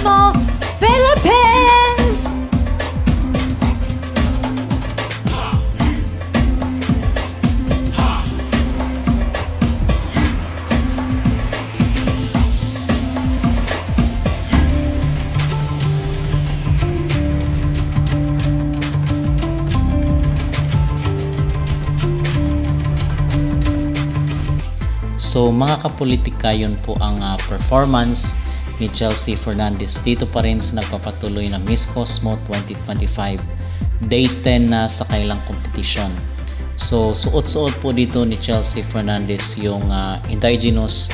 Cosmo, Philippines! So mga kapolitika, yun po ang performance ni Chelsea Fernandez dito pa rin sa nagpapatuloy na Miss Cosmo 2025 Day 10 na sa kailang kompetisyon. So suot-suot po dito ni Chelsea Fernandez yung indigenous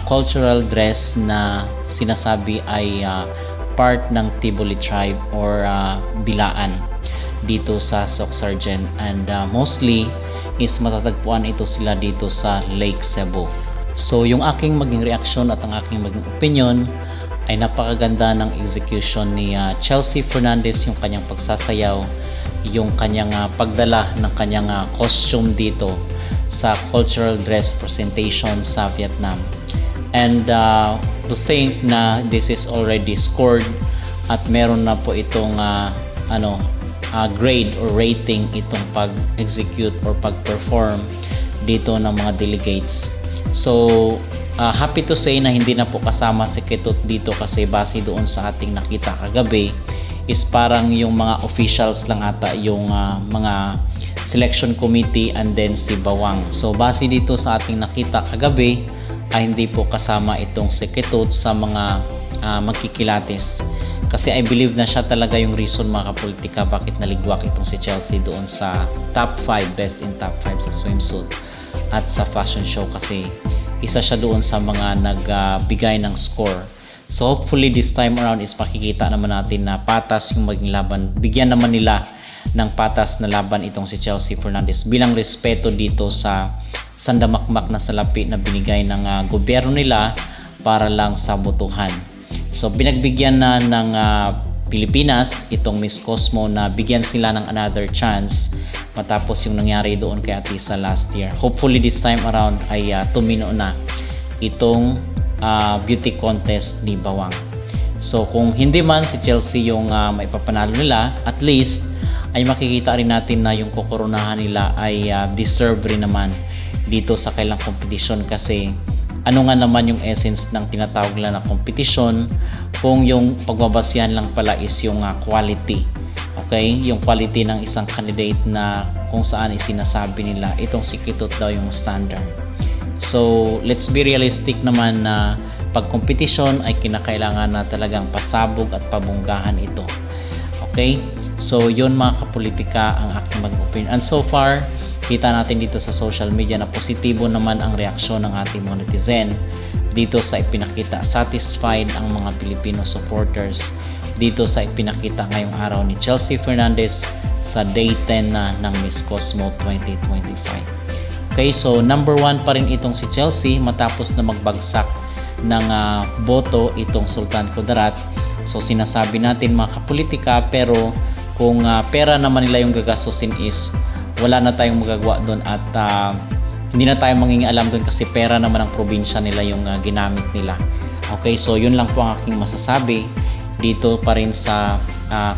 cultural dress na sinasabi ay part ng Tiboli tribe or Bilaan dito sa Soc-Sargent, and mostly is matatagpuan ito sila dito sa Lake Cebu. So yung aking maging reaksyon at ang aking maging opinion ay napakaganda ng execution ni Chelsea Fernandez, yung kanyang pagsasayaw, yung kanyang pagdala ng kanyang costume dito sa cultural dress presentation sa Vietnam. And to think na this is already scored at meron na po itong grade or rating itong pag-execute or pag-perform dito ng mga delegates. So happy to say na hindi na po kasama si Ketut dito, kasi base doon sa ating nakita kagabi is parang yung mga officials lang ata yung mga selection committee and then si Bawang. So base dito sa ating nakita kagabi ay hindi po kasama itong si Ketut sa mga magkikilates. Kasi I believe na siya talaga yung reason, mga kapolitika, bakit naligwak itong si Chelsea doon sa top 5, best in top 5 sa swimsuit at sa fashion show, kasi isa siya doon sa mga nagbigay ng score. So hopefully this time around is makikita naman natin na patas yung maging laban. Bigyan naman nila ng patas na laban itong si Chelsea Fernandez bilang respeto dito sa sandamakmak na salapi na binigay ng gobyerno nila para lang sa botohan. So binagbigyan na ng Pilipinas itong Miss Cosmo na bigyan sila ng another chance matapos yung nangyari doon kay Atisa last year. Hopefully this time around ay tumino na itong beauty contest ni Bawang. So kung hindi man si Chelsea yung maipapanalo nila, at least ay makikita rin natin na yung kokoronahan nila ay deserve rin naman dito sa kailang competition, kasi ano nga naman yung essence ng tinatawag nila na competition kung yung pagbabasihan lang pala is yung quality. Okay? Yung quality ng isang candidate na kung saan isinasabi nila itong si Ketut daw yung standard. So let's be realistic naman na pag competition ay kinakailangan na talagang pasabog at pabunggahan ito. Okay? So yun mga kapolitika ang aking mag-opinion. And so far, kita natin dito sa social media na positibo naman ang reaksyon ng ating mga netizen dito sa ipinakita. Satisfied ang mga Filipino supporters dito sa ipinakita ngayong araw ni Chelsea Fernandez sa Day 10 na ng Miss Cosmo 2025. Okay, so number 1 pa rin itong si Chelsea matapos na magbagsak ng boto itong Sultan Kudarat. So sinasabi natin mga kapolitika, pero kung pera naman nila yung gagastusin is wala na tayong magagawa doon, at hindi na tayo mangingialam doon kasi pera naman ng probinsya nila yung ginamit nila. Okay, so yun lang po ang aking masasabi dito pa rin sa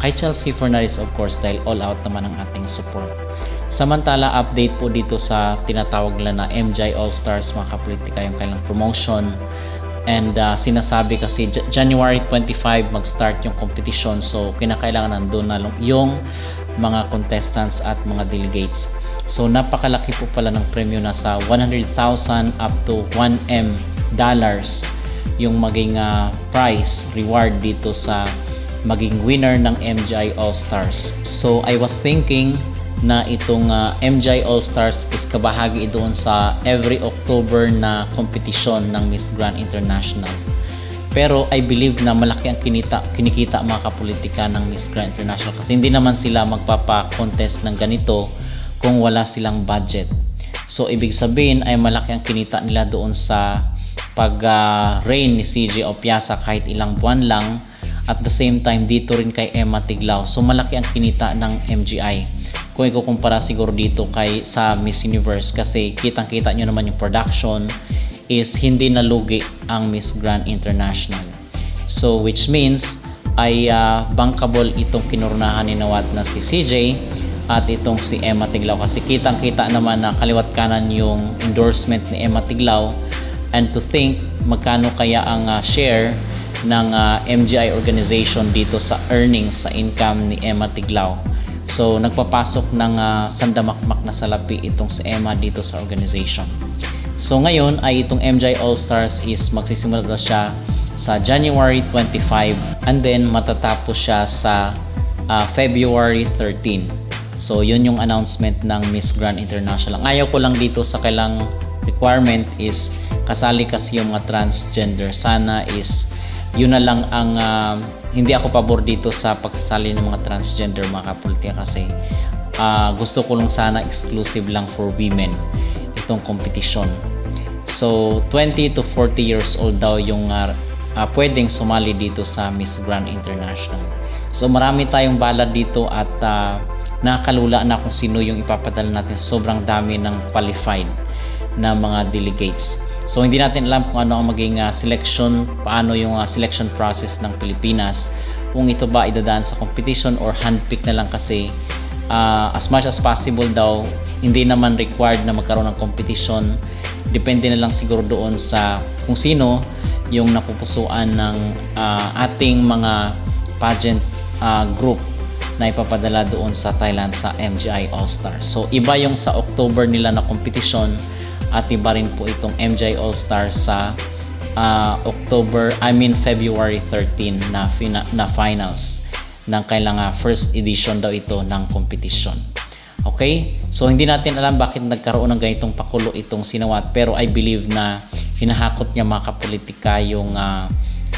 kay Chelsea Fernandez, of course, dahil all out naman ang ating support. Samantala, update po dito sa tinatawag nila na MJ All-Stars mga kapolitika, yung kailang promotion. And sinasabi kasi January 25 mag-start yung competition, so kinakailangan nandun na yung mga contestants at mga delegates. So napakalaki po pala ng premyo, na sa 100,000 up to 1M dollars yung maging prize reward dito sa maging winner ng MJ All-Stars. So I was thinking na itong MJ All-Stars is kabahagi doon sa every October na competition ng Miss Grand International. Pero I believe na malaki ang kinikita mga kapolitika ng Miss Grand International, kasi hindi naman sila magpapa-contest ng ganito kung wala silang budget. So ibig sabihin ay malaki ang kinita nila doon sa pag-reign ni CJ Opiasa kahit ilang buwan lang, at the same time dito rin kay Emma Tiglao. So malaki ang kinita ng MGI kung ikukumpara siguro dito kay sa Miss Universe, kasi kitang-kita nyo naman yung production is hindi nalugi ang Miss Grand International. So which means ay bankable itong kinurnahan ni Nawat na si CJ at itong si Emma Tiglao, kasi kitang-kita naman na kaliwat kanan yung endorsement ni Emma Tiglao. And to think magkano kaya ang share ng MGI organization dito sa earnings, sa income ni Emma Tiglao. So nagpapasok ng sandamakmak na salapi itong si Emma dito sa organization. So ngayon ay itong MGI All-Stars is magsisimula na siya sa January 25 and then matatapos siya sa February 13. So yun yung announcement ng Miss Grand International. Ang ayaw ko lang dito sa kailang requirement is kasali kasi yung mga transgender. Sana is yun na lang ang hindi ako pabor dito sa pagsasali ng mga transgender, mga kapolitika, kasi gusto ko lang sana exclusive lang for women itong competition. So 20 to 40 years old daw yung pwedeng sumali dito sa Miss Grand International. So marami tayong balad dito at nakakalula na kung sino yung ipapadala natin. Sobrang dami ng qualified na mga delegates. So hindi natin alam kung ano ang maging selection, paano yung selection process ng Pilipinas, kung ito ba idadaan sa competition or handpick na lang, kasi as much as possible daw hindi naman required na magkaroon ng competition. Depende na lang siguro doon sa kung sino yung napupusuan ng ating mga pageant group na ipapadala doon sa Thailand sa MGI All-Stars. So iba yung sa October nila na competition at iba rin po itong MGI All-Stars sa February 13 na finals ng kailangan first edition daw ito ng competition. Okay? So hindi natin alam bakit nagkaroon ng ganitong pakulo itong Sinawat, pero I believe na hinahakot niya mga kapolitika yung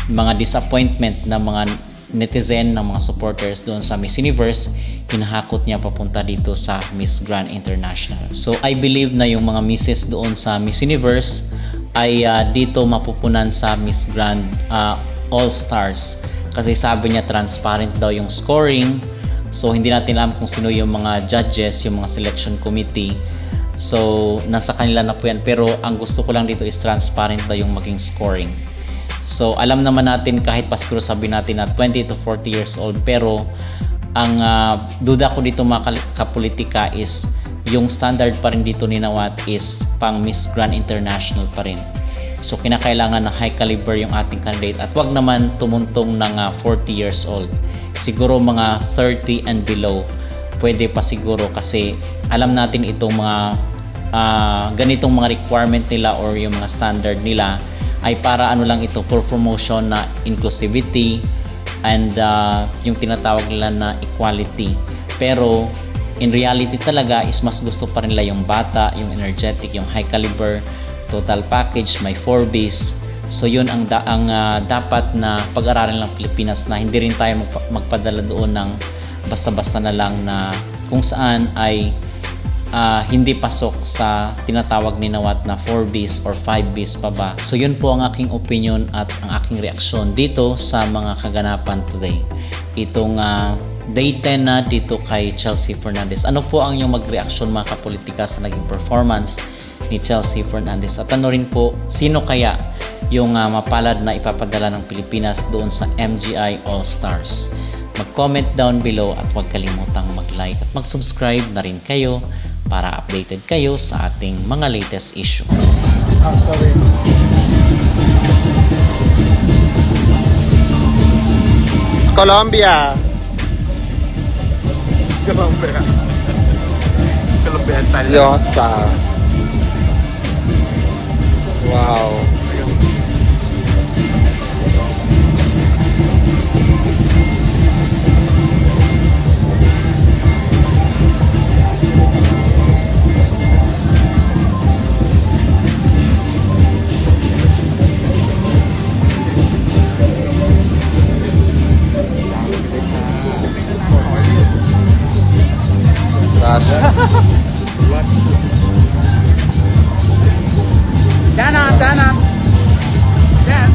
mga disappointment ng mga netizen, ng mga supporters doon sa Miss Universe, hinahakot niya papunta dito sa Miss Grand International. So I believe na yung mga misses doon sa Miss Universe ay dito mapupunan sa Miss Grand All-Stars, kasi sabi niya transparent daw yung scoring. So hindi natin alam kung sino yung mga judges, yung mga selection committee. So nasa kanila na po yan, pero ang gusto ko lang dito is transparent daw yung maging scoring. So alam naman natin, kahit pa siguro sabi natin na 20 to 40 years old, pero ang duda ko dito mga kapolitika is yung standard pa rin dito ni Nawat is pang Miss Grand International pa rin. So kinakailangan na high caliber yung ating candidate at wag naman tumuntong ng 40 years old. Siguro mga 30 and below pwede pa siguro, kasi alam natin itong mga ganitong mga requirement nila or yung mga standard nila ay para ano lang ito, for promotion na inclusivity and yung tinatawag nila na equality. Pero in reality talaga is mas gusto pa rin nila yung bata, yung energetic, yung high caliber, total package, may 4Bs. So yun ang dapat na pag-aralan ng Pilipinas, na hindi rin tayo magpadala doon ng basta-basta na lang na kung saan ay hindi pasok sa tinatawag ni Nawat na 4Bs or 5Bs pa ba. So yun po ang aking opinion at ang aking reaksyon dito sa mga kaganapan today. Itong day 10 na dito kay Chelsea Fernandez. Ano po ang inyong mag-reaction mga kapolitika sa naging performance ni Chelsea Fernandez? At ano rin po, sino kaya yung mapalad na ipapadala ng Pilipinas doon sa MGI All-Stars? Mag-comment down below at huwag kalimutang mag-like at mag-subscribe na rin kayo para updated kayo sa ating mga latest issue. Colombia. Yosa. Wow. Sana. Yan.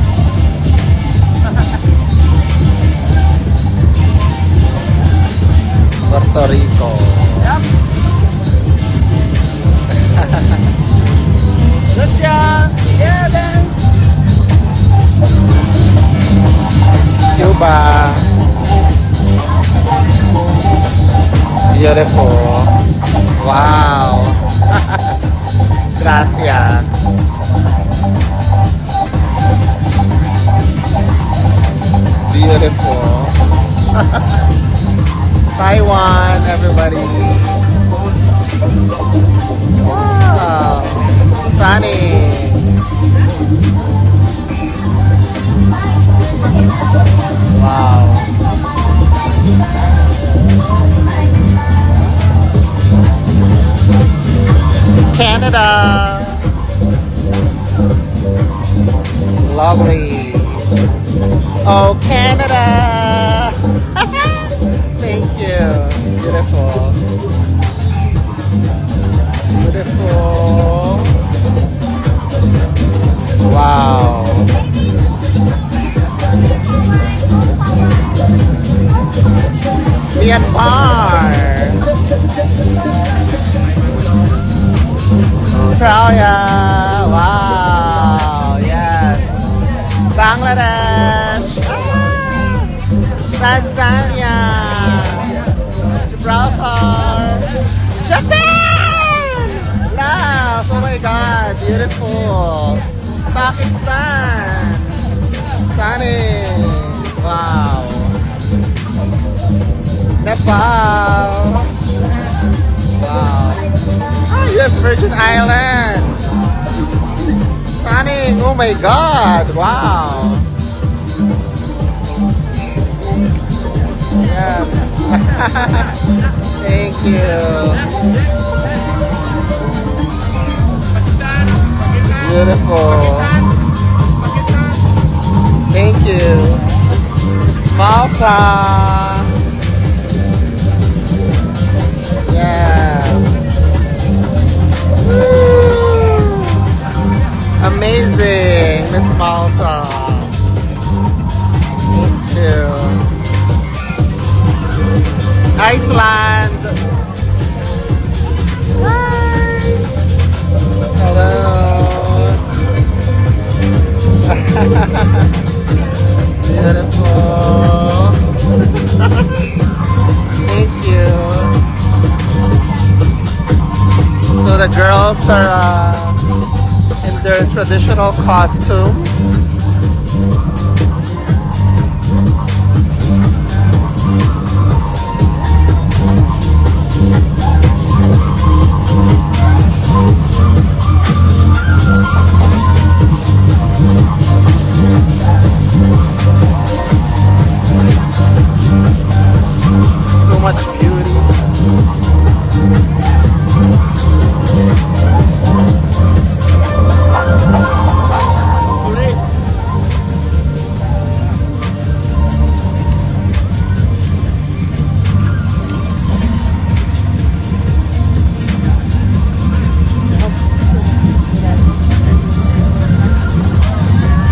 Puerto Rico. Yep. Russia. Yeah, then. Beautiful. Wow. Gracias. Beautiful. Taiwan, everybody. Wow. Stunning. Wow. Canada. Lovely. Oh, Canada. Thank you. Beautiful. Beautiful. Wow. Myanmar. Australia. Wow. Yes. Bangladesh. Tanzania. Gibraltar. Japan. Laos. Oh my God. Beautiful. Pakistan. Stunning. Wow. Nepal. Wow. US Virgin Islands. Stunning. Oh my God. Wow. Yes. Thank you. Beautiful. Thank you. Malta. Yes. Woo. Amazing, Miss Malta. Thank you. Iceland. Hi. Hello. Beautiful. Thank you. So the girls are in their traditional costume. So much beauty.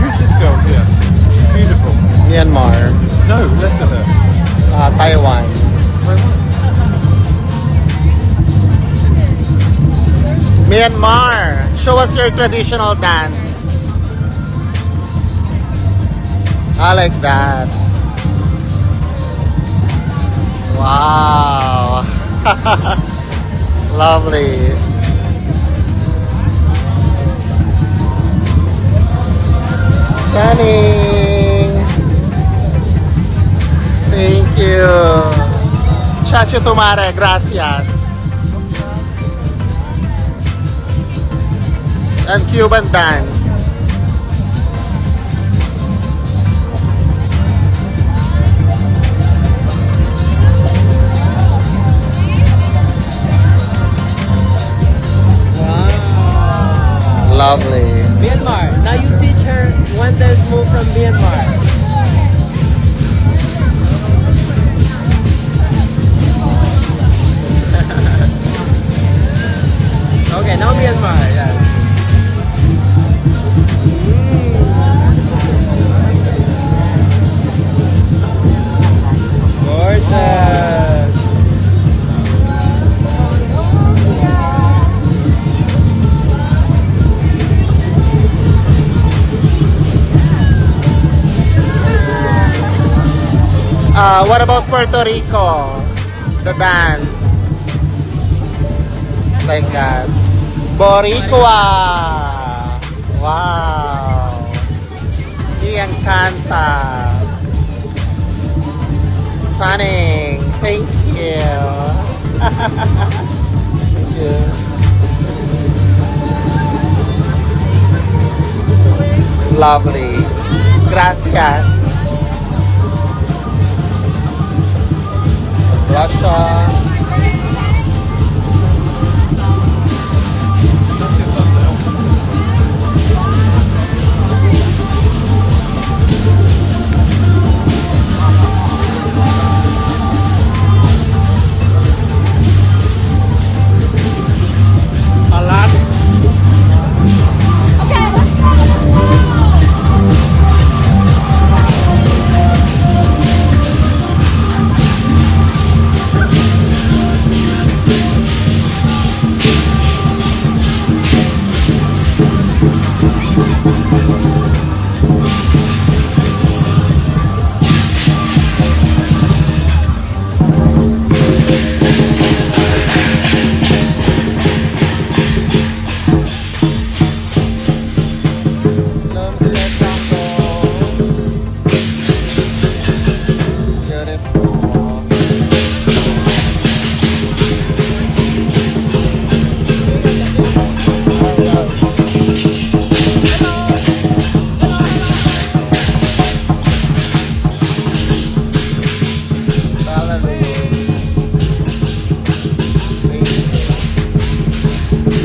Who's this girl here? She's beautiful. Myanmar, No, listen to her. Taiwan. Myanmar, show us your traditional dance. I like that. Wow. Lovely. Stunning. Thank you. Chacho Tumare, gracias. And Cuban dance. Lovely. Myanmar. Now you teach her one dance move from Myanmar. Okay, now Myanmar. Yeah. Gorgeous. What about Puerto Rico? The dance. like that. Boricua! Wow! Me encanta! Stunning! Thank you! Thank you. Lovely. Gracias. Blusher. Alat. Okay, let's go.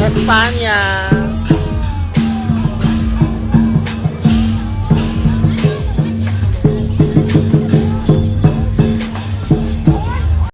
España.